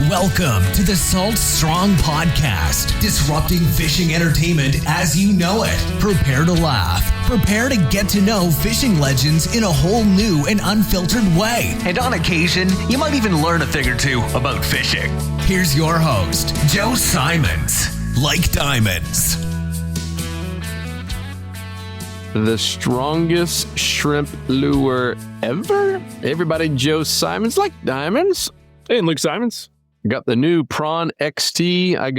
Welcome to the Salt Strong Podcast, disrupting fishing entertainment as you know it. Prepare to laugh. Prepare to get to know fishing legends in a whole new and unfiltered way. And on occasion, you might even learn a thing or two about fishing. Here's your host, Joe Simons. Like diamonds. The strongest shrimp lure ever? Everybody, Joe Simons, like diamonds. Hey, and Luke Simons. Got the new Prawn XT. I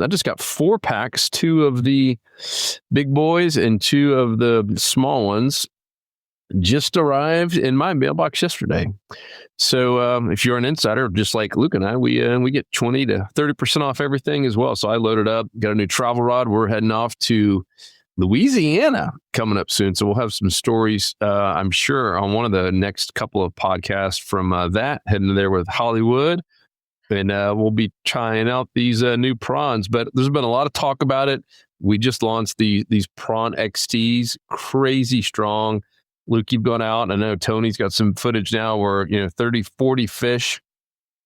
just got 4 packs, 2 of the big boys and 2 of the small ones. Just arrived in my mailbox yesterday. So if you're an insider, just like Luke and I, we get 20 to 30% off everything as well. So I loaded up, got a new travel rod. We're heading off to Louisiana coming up soon. So we'll have some stories, I'm sure, on one of the next couple of podcasts from that, heading there with Hollywood. And we'll be trying out these new prawns. But there's been a lot of talk about it. We just launched these Prawn XTs, crazy strong. Luke, you've gone out. I know Tony's got some footage now where, 30, 40 fish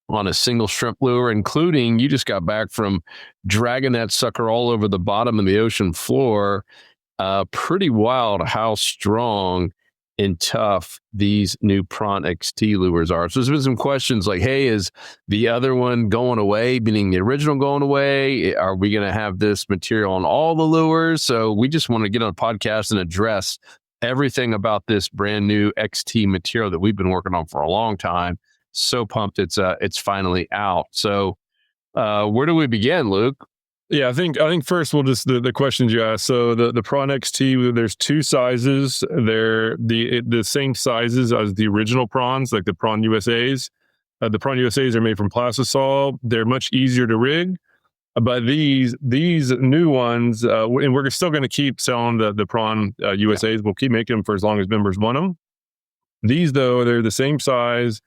on a single shrimp lure, including you just got back from dragging that sucker all over the bottom of the ocean floor. Pretty wild how strong and tough these new Prawn XT lures are. So there's been some questions like, hey, is the other one going away, meaning the original going away? Are we going to have this material on all the lures? So we just want to get on a podcast and address everything about this brand new XT material that we've been working on for a long time. So pumped it's finally out. So where do we begin, Luke? Yeah, I think first we'll just the questions you asked. So the Prawn XT, there's 2 sizes. They're the same sizes as the original prawns, like the Prawn USAs. The Prawn USAs are made from plastisol. They're much easier to rig. But these new ones, and we're still going to keep selling the Prawn USAs. Yeah. We'll keep making them for as long as members want them. These, though, they're the same size.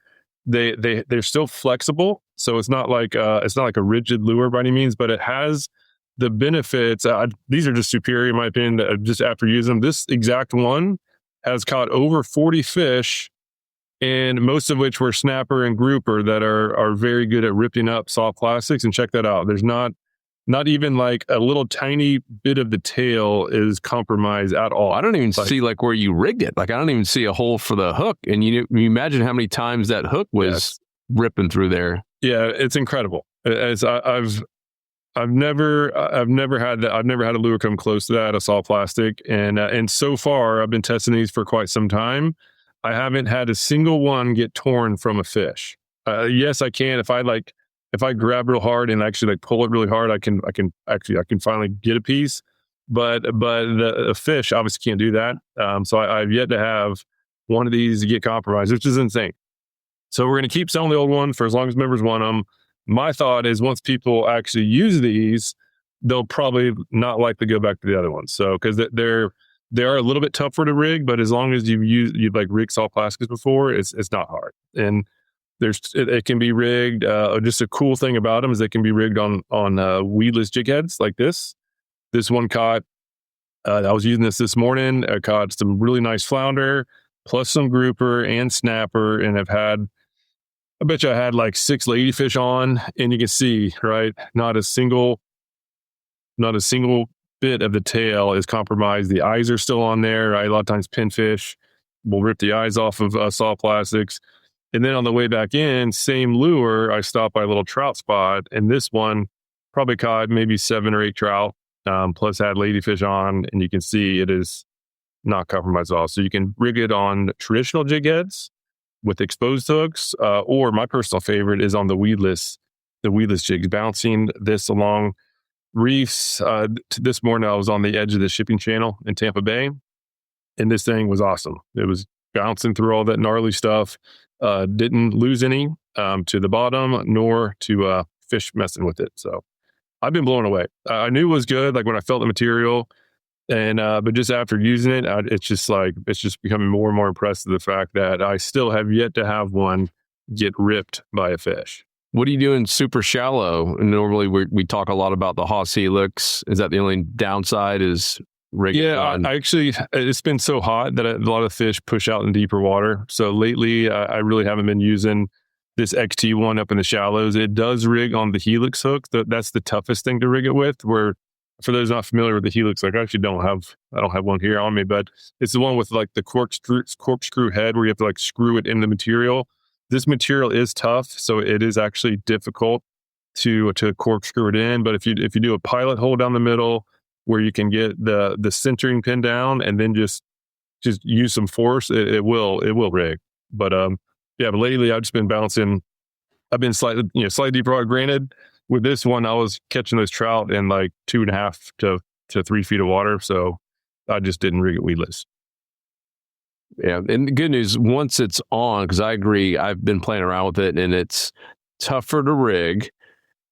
They're still flexible, so it's not like a rigid lure by any means, but it has the benefits. These are just superior in my opinion. Just after using them, this exact one has caught over 40 fish, and most of which were snapper and grouper that are very good at ripping up soft plastics. And check that out. There's not even like a little tiny bit of the tail is compromised at all. I don't even see like where you rigged it. Like I don't even see a hole for the hook. And you imagine how many times that hook was ripping through there. Yeah, it's incredible. I've never had that. I've never had a lure come close to that, a soft plastic. And so far I've been testing these for quite some time. I haven't had a single one get torn from a fish. Yes, I can. If I grab real hard and actually like pull it really hard, I can finally get a piece. But the fish obviously can't do that. So I've yet to have one of these get compromised, which is insane. So we're going to keep selling the old one for as long as members want them. My thought is once people actually use these, they'll probably not likely go back to the other ones. So because they are a little bit tougher to rig, but as long as you've like rigged soft plastics before, it's not hard. And it can be rigged. Just a cool thing about them is they can be rigged on weedless jig heads like this. This one caught. I was using this morning. I caught some really nice flounder, plus some grouper and snapper, and I bet you I had like 6 ladyfish on, and you can see right, not a single bit of the tail is compromised. The eyes are still on there. Right? A lot of times pinfish will rip the eyes off of soft plastics. And then on the way back in, same lure, I stopped by a little trout spot, and this one probably caught maybe 7 or 8 trout, plus had ladyfish on, and you can see it is not compromised at all. So you can rig it on traditional jig heads with exposed hooks, or my personal favorite is on the weedless jigs, bouncing this along reefs. This morning I was on the edge of the shipping channel in Tampa Bay, and this thing was awesome. It was bouncing through all that gnarly stuff. Didn't lose any to the bottom, nor to fish messing with it. So I've been blown away. I knew it was good, like when I felt the material, and but just after using it, it's just becoming more and more impressed with the fact that I still have yet to have one get ripped by a fish. What do you do in super shallow? Normally we talk a lot about the Haas Helix. Is that the only downside is rigging? Yeah, actually, it's been so hot that a lot of fish push out in deeper water. So lately, I really haven't been using this XT one up in the shallows. It does rig on the helix hook. That's the toughest thing to rig it with. Where for those not familiar with the helix hook, I actually don't have one here on me, but it's the one with like the corkscrew head where you have to like screw it in the material. This material is tough, so it is actually difficult to corkscrew it in. But if you do a pilot hole down the middle where you can get the centering pin down and then just use some force, it will rig. But but lately I've just been bouncing. I've been slightly deeper water. Granted, with this one I was catching those trout in like 2.5 to 3 feet of water, so I just didn't rig it weedless. Yeah, and the good news, once it's on, because I agree, I've been playing around with it, and it's tougher to rig,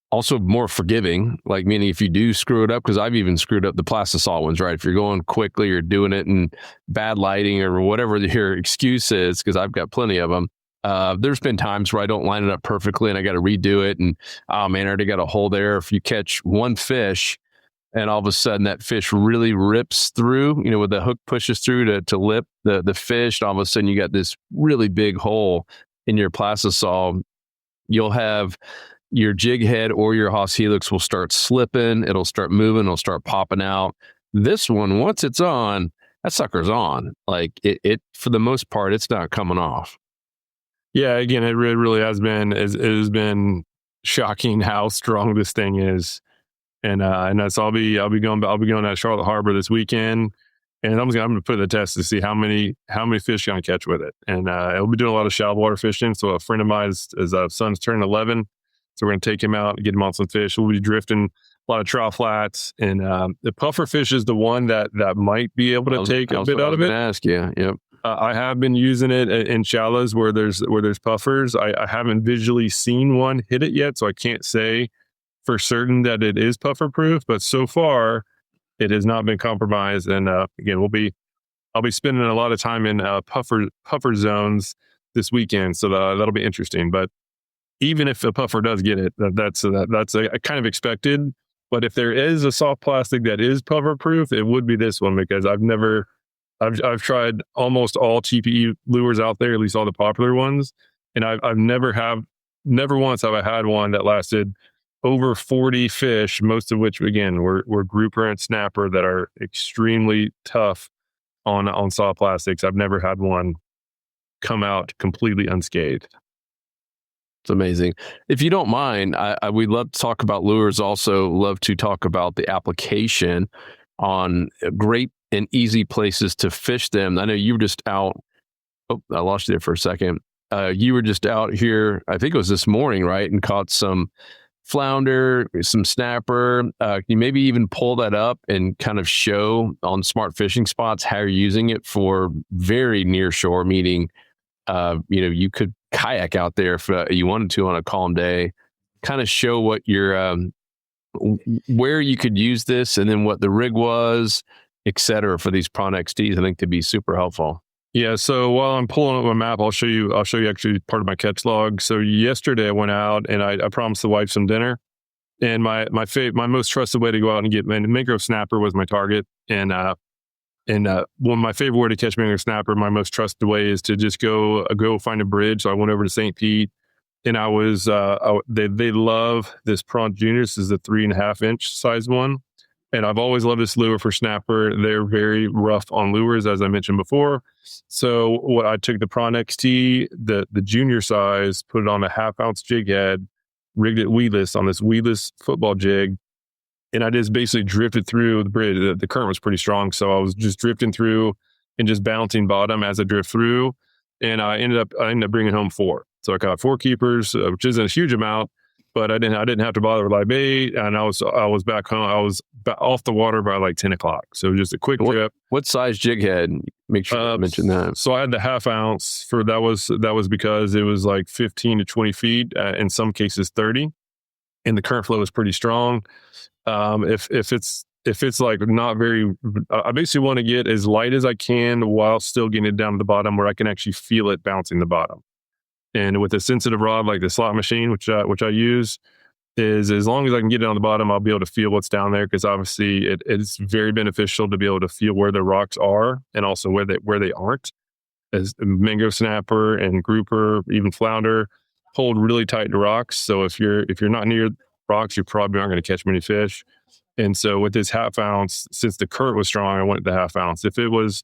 also more forgiving, like meaning if you do screw it up, because I've even screwed up the plastisol ones, right? If you're going quickly or doing it in bad lighting or whatever your excuse is, because I've got plenty of them, there's been times where I don't line it up perfectly and I got to redo it, and oh man, I already got a hole there. If you catch one fish, and all of a sudden that fish really rips through, where the hook pushes through to lip the fish, and all of a sudden you got this really big hole in your plastisol. You'll have your jig head or your Haas helix will start slipping. It'll start moving. It'll start popping out. This one, once it's on, that sucker's on. Like it for the most part, it's not coming off. Yeah, again, it really has been. It has been shocking how strong this thing is. And that's I'll be going to Charlotte Harbor this weekend, and I'm gonna put it to the test to see how many fish you're gonna catch with it. And I'll be doing a lot of shallow water fishing. So a friend of mine his son's turning 11, so we're gonna take him out and get him on some fish. We'll be drifting a lot of trout flats, and the puffer fish is the one that might be able to take a bit out of it. Ask you, yep. I have been using it in shallows where there's puffers. I haven't visually seen one hit it yet, so I can't say for certain that it is puffer proof, but so far it has not been compromised. And again, I'll be spending a lot of time in puffer zones this weekend, so that'll be interesting. But even if a puffer does get it, that's a kind of expected. But if there is a soft plastic that is puffer proof, it would be this one, because I've tried almost all TPE lures out there, at least all the popular ones, and I've never once have I had one that lasted over 40 fish, most of which, again, were grouper and snapper that are extremely tough on soft plastics. I've never had one come out completely unscathed. It's amazing. If you don't mind, we'd love to talk about lures. Also love to talk about the application on great and easy places to fish them. I know you were just out. Oh, I lost you there for a second. You were just out here, I think it was this morning, right? And caught some flounder, some snapper. Can you maybe even pull that up and kind of show on smart fishing spots how you're using it for very near shore, meaning, you could kayak out there if you wanted to on a calm day, kind of show what your, where you could use this, and then what the rig was, et cetera, for these Prawn XTs. I think to be super helpful. Yeah. So while I'm pulling up my map, I'll show you actually part of my catch log. So yesterday I went out and I promised the wife some dinner, and my most trusted way to go out and get mangrove snapper was my target. And one of my favorite way to catch mangrove snapper, my most trusted way, is to just go find a bridge. So I went over to St. Pete, and they love this Prawn Junior. This is the 3.5 inch size one. And I've always loved this lure for snapper. They're very rough on lures, as I mentioned before. So what I took the Prawn XT, the junior size, put it on a 1/2 ounce jig head, rigged it weedless on this weedless football jig, and I just basically drifted through the bridge. The current was pretty strong, so I was just drifting through and just bouncing bottom as I drift through. And I ended up bringing home 4. So I caught 4 keepers, which isn't a huge amount. But I didn't have to bother with live bait, and I was back home. I was off the water by like 10 o'clock. So just a quick trip. What size jig head? Make sure you mention that. So I had the 1/2 ounce for that was because it was like 15 to 20 feet, in some cases 30, and the current flow was pretty strong. If it's like not very, I basically want to get as light as I can while still getting it down to the bottom where I can actually feel it bouncing the bottom. And with a sensitive rod like the slot machine, which I use, is as long as I can get it on the bottom, I'll be able to feel what's down there, because obviously it's very beneficial to be able to feel where the rocks are and also where they aren't. As mangrove snapper and grouper, even flounder, hold really tight to rocks. So if you're not near rocks, you probably aren't going to catch many fish. And so with this half ounce, since the current was strong, I went the half ounce. If it was,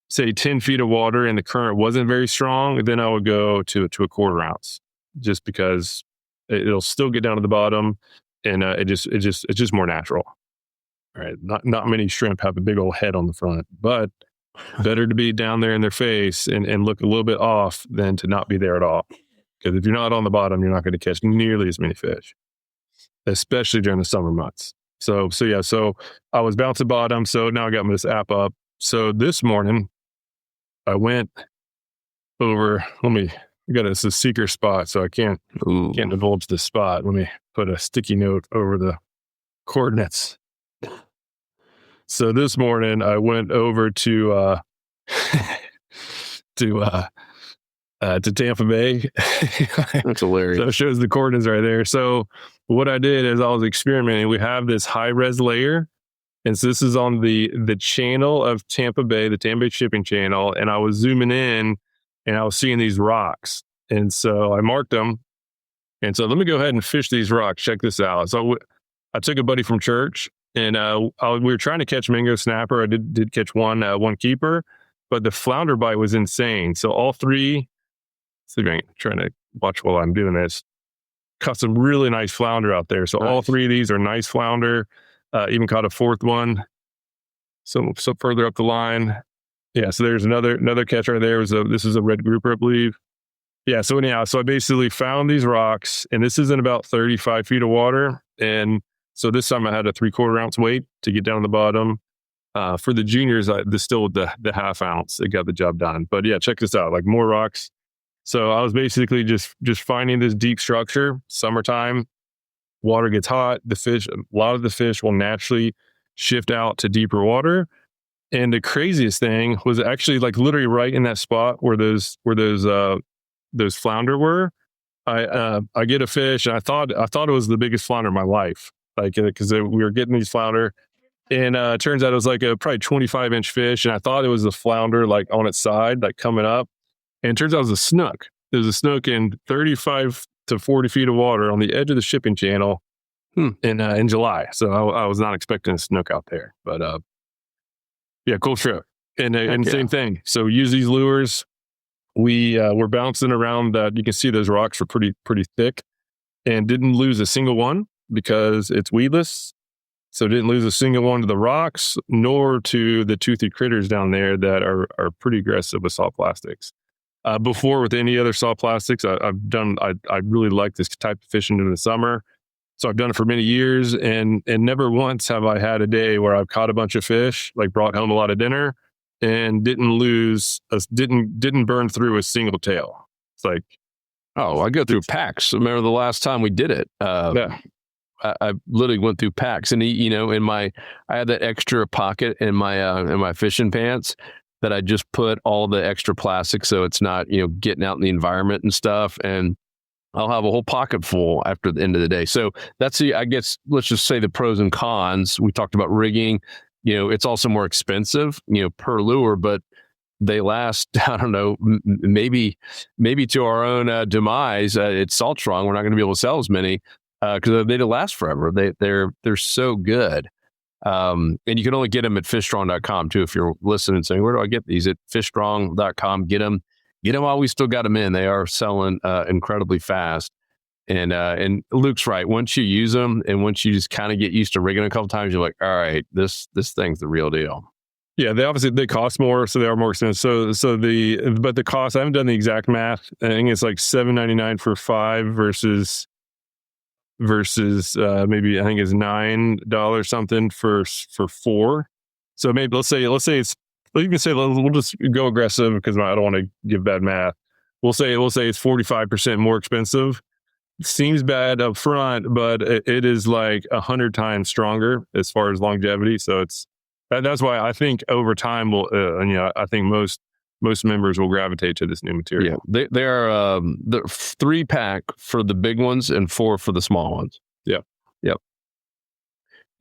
say, 10 feet of water and the current wasn't very strong, then I would go to a quarter ounce, just because it'll still get down to the bottom, and it's just more natural. All right, not many shrimp have a big old head on the front, but better to be down there in their face and look a little bit off than to not be there at all. Because if you're not on the bottom, you're not going to catch nearly as many fish, especially during the summer months. So I was bouncing bottom. So now I got this app up. So this morning I went over, it's a secret spot, so I can't divulge the spot. Let me put a sticky note over the coordinates. So this morning I went over to Tampa Bay. That's hilarious. So it shows the coordinates right there. So what I did is I was experimenting. We have this high res layer. And so this is on the channel of Tampa Bay, the Tampa Bay shipping channel. And I was zooming in and I was seeing these rocks. And so I marked them. And so let me go ahead and fish these rocks. Check this out. So I took a buddy from church, and we were trying to catch mango snapper. I did catch one keeper, but the flounder bite was insane. So all three, I'm trying to watch while I'm doing this, caught some really nice flounder out there. So nice. All three of these are nice flounder. Even caught a fourth one. So further up the line. Yeah, so there's another catch right there. This is a red grouper, I believe. Yeah, so anyhow, so I basically found these rocks, and this is in about 35 feet of water. And so this time I had a 3/4 ounce weight to get down to the bottom. For the juniors, still with the half ounce, it got the job done. But yeah, check this out, like more rocks. So I was basically just finding this deep structure. Summertime, water gets hot. A lot of the fish will naturally shift out to deeper water. And the craziest thing was actually like literally right in that spot where those flounder were. I get a fish, and I thought it was the biggest flounder of my life, like because we were getting these flounder, and it turns out it was like a probably 25-inch fish, and I thought it was the flounder like on its side, like coming up, and it turns out it was a snook. It was a snook in 35 to 40 feet of water on the edge of the shipping channel in July. So I was not expecting a snook out there, but yeah, cool trip. And same thing. So use these lures. We're bouncing around that. You can see those rocks were pretty thick, and didn't lose a single one because it's weedless. So didn't lose a single one to the rocks, nor to the toothy critters down there that are pretty aggressive with salt plastics. Before, with any other salt plastics, I really like this type of fishing in the summer. So I've done it for many years, and never once have I had a day where I've caught a bunch of fish, like brought home a lot of dinner, and didn't burn through a single tail. It's like, oh, I go through packs. I remember the last time we did it. Yeah. I literally went through packs, and I had that extra pocket in my fishing pants that I just put all the extra plastic so it's not getting out in the environment and stuff, and I'll have a whole pocket full after the end of the day. So that's I guess, let's just say the pros and cons. We talked about rigging. It's also more expensive, per lure, but they last, I don't know, maybe to our own demise. It's salt strong. We're not going to be able to sell as many because they last forever. They're so good. And you can only get them at fishstrong.com too. If you're listening and saying, where do I get these? At fishstrong.com, get them while we still got them in. They are selling incredibly fast. And Luke's right. Once you use them, and once you just kind of get used to rigging a couple times, you're like, all right, this thing's the real deal. Yeah, they cost more, so they are more expensive. But the cost, I haven't done the exact math. I think it's like $7.99 for 5 versus maybe I think it's $9 something for 4. So maybe let's say it's, you can say we'll just go aggressive because I don't want to give bad math. We'll say it's 45% more expensive. Seems bad up front, but it is like 100 times stronger as far as longevity. So that's why I think over time I think most members will gravitate to this new material. Yeah, they are the 3-pack for the big ones and 4 for the small ones. Yep.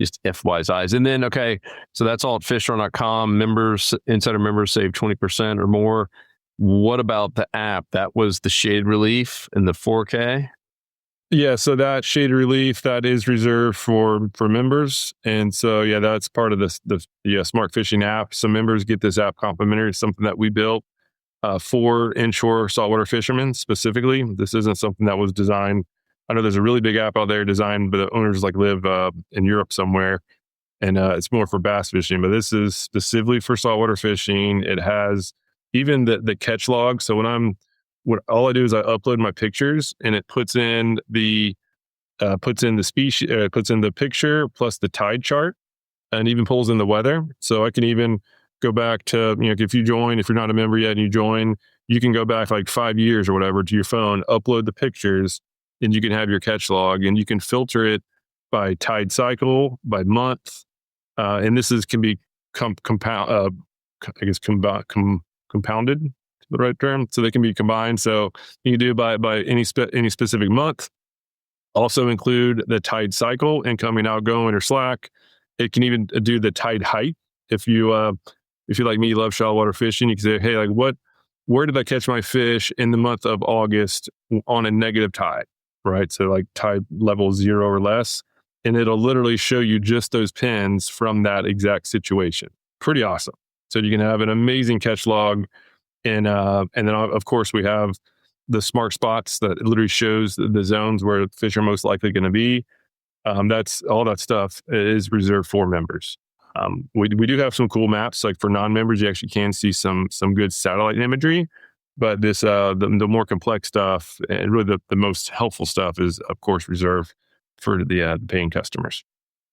Just FYI's. And then, okay, so that's all at fishstrong.com. Insider members save 20% or more. What about the app? That was the shade relief and the 4K? Yeah, so that shade relief, that is reserved for members. And so, yeah, that's part of the Smart Fishing app. So members get this app complimentary. It's something that we built for inshore saltwater fishermen specifically. This isn't something that was designed. I know there's a really big app out there designed, but the owners like live in Europe somewhere, and it's more for bass fishing. But this is specifically for saltwater fishing. It has even the catch log. So all I do is I upload my pictures, and it puts in the species, puts in the picture plus the tide chart, and even pulls in the weather. So I can even go back to, if you're not a member yet and you join, you can go back like 5 years or whatever to your phone, upload the pictures, and you can have your catch log, and you can filter it by tide cycle, by month. And this can be compounded, the right term. So they can be combined. So you can do by any specific month. Also include the tide cycle, incoming, outgoing, or slack. It can even do the tide height. If you like me, love saltwater fishing, you can say, hey, like where did I catch my fish in the month of August on a negative tide, right? So like tide level 0 or less, and it'll literally show you just those pins from that exact situation. Pretty awesome. So you can have an amazing catch log. And then, of course, we have the smart spots that literally shows the zones where fish are most likely going to be. That's all that stuff is reserved for members. We do have some cool maps. Like for non-members, you actually can see some good satellite imagery. But this the more complex stuff and really the most helpful stuff is, of course, reserved for the paying customers.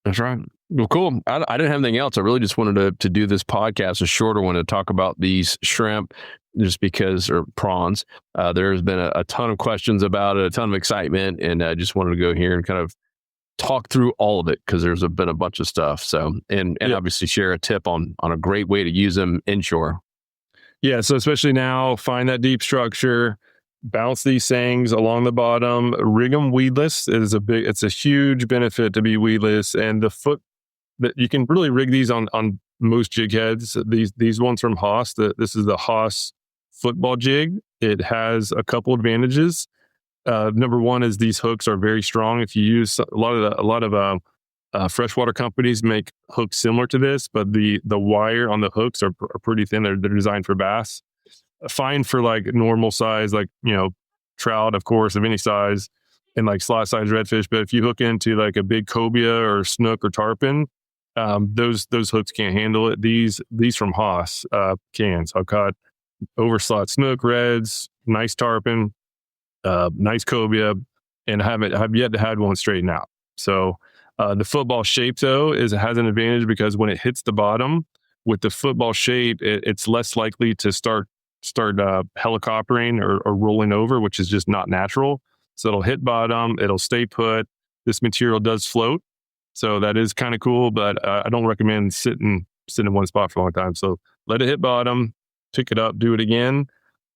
That's right. Well, cool. I didn't have anything else. I really just wanted to do this podcast, a shorter one, to talk about these shrimp, or prawns. There's been a ton of questions about it, a ton of excitement, and I just wanted to go here and kind of talk through all of it because there's been a bunch of stuff. So, and obviously share a tip on a great way to use them inshore. Yeah. So especially now, find that deep structure, bounce these things along the bottom, rig them weedless. It's a huge benefit to be weedless. And that you can really rig these on most jig heads. These ones from Haas, this is the Haas football jig. It has a couple advantages. Number one is these hooks are very strong. If you use a lot of freshwater companies make hooks similar to this, but the wire on the hooks are pretty thin. They're designed for bass. Fine for like normal size, like, trout, of course, of any size, and like slot size redfish. But if you hook into like a big cobia or snook or tarpon, those hooks can't handle it. These from Haas can. So I've caught overslot snook, reds, nice tarpon, nice cobia, and have yet to have one straighten out. So the football shape though has an advantage because when it hits the bottom with the football shape, it's less likely to start helicoptering or rolling over, which is just not natural. So it'll hit bottom, it'll stay put. This material does float, so that is kind of cool. But I don't recommend sitting in one spot for a long time. So let it hit bottom, pick it up, do it again,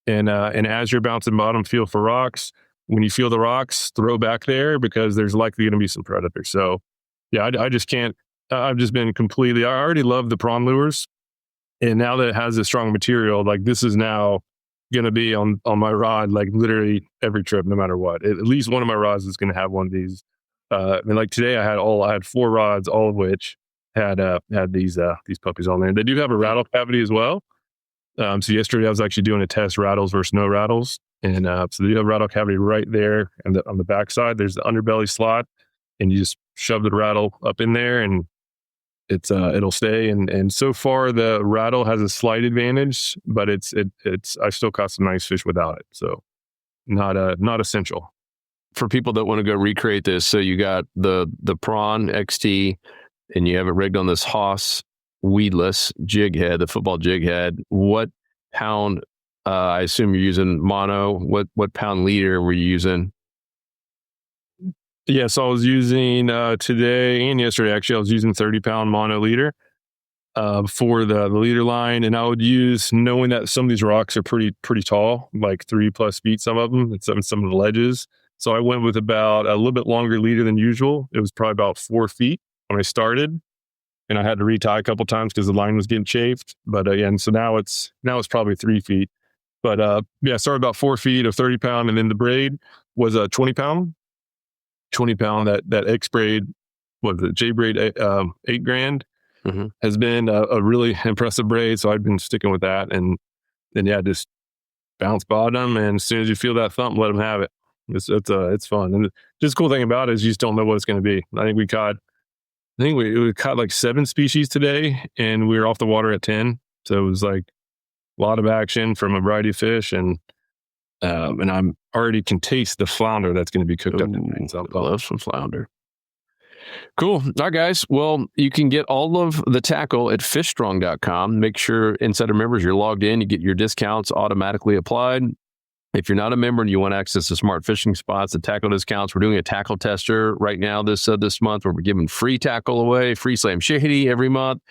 and as you're bouncing bottom, feel for rocks. When you feel the rocks, throw back there because there's likely going to be some predators. So yeah, I just can't. I've just been completely. I already love the prawn lures. And now that it has this strong material, like this is now going to be on my rod, like literally every trip, no matter what. At least one of my rods is going to have one of these. And like today, I had 4 rods, all of which had these puppies on there. They do have a rattle cavity as well. So yesterday I was actually doing a test rattles versus no rattles, and so they do have a rattle cavity right there, and on the backside there's the underbelly slot, and you just shove the rattle up in there, and it'll stay. And so far the rattle has a slight advantage, but it's I still caught some nice fish without it. So not essential. For people that want to go recreate this, so you got the Prawn XT and you have it rigged on this Haas weedless jig head, the football jig head. What pound, I assume you're using mono, what pound leader were you using? Yeah, so I was using today and yesterday, actually, I was using 30-pound mono leader for the leader line. And I would use, knowing that some of these rocks are pretty tall, like 3+ feet, some of them, and some of the ledges. So I went with about a little bit longer leader than usual. It was probably about 4 feet when I started. And I had to retie a couple times because the line was getting chafed. But again, so now it's probably 3 feet. But yeah, started about 4 feet of 30 pound, and then the braid was a 20 pound. 20 pound that X braid, what the J braid, $8,000 has been a really impressive braid. So I've been sticking with that, and then yeah, just bounce bottom, and as soon as you feel that thump, let them have it. It's fun, and just cool thing about it is you just don't know what it's going to be. I think we caught like 7 species today, and we were off the water at 10. So it was like a lot of action from a variety of fish, and I'm already can taste the flounder that's going to be cooked up tonight. So I love some flounder. Cool. All right, guys. Well, you can get all of the tackle at fishstrong.com. Make sure Insider members, you're logged in, you get your discounts automatically applied. If you're not a member and you want access to smart fishing spots, the tackle discounts, we're doing a tackle tester right now this month where we're giving free tackle away, free slam shady every month.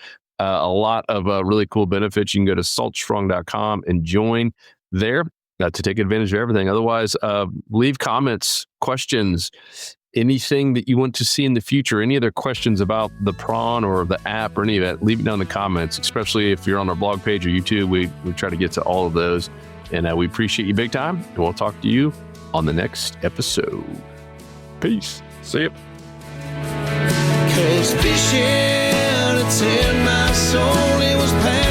A lot of really cool benefits. You can go to saltstrong.com and join there to take advantage of everything. Otherwise, leave comments, questions, anything that you want to see in the future, any other questions about the prawn or the app or any of that, leave it down in the comments, especially if you're on our blog page or YouTube. We try to get to all of those. And we appreciate you big time. And we'll talk to you on the next episode. Peace. See ya. 'Cause fishing, it's in my soul. It was pain.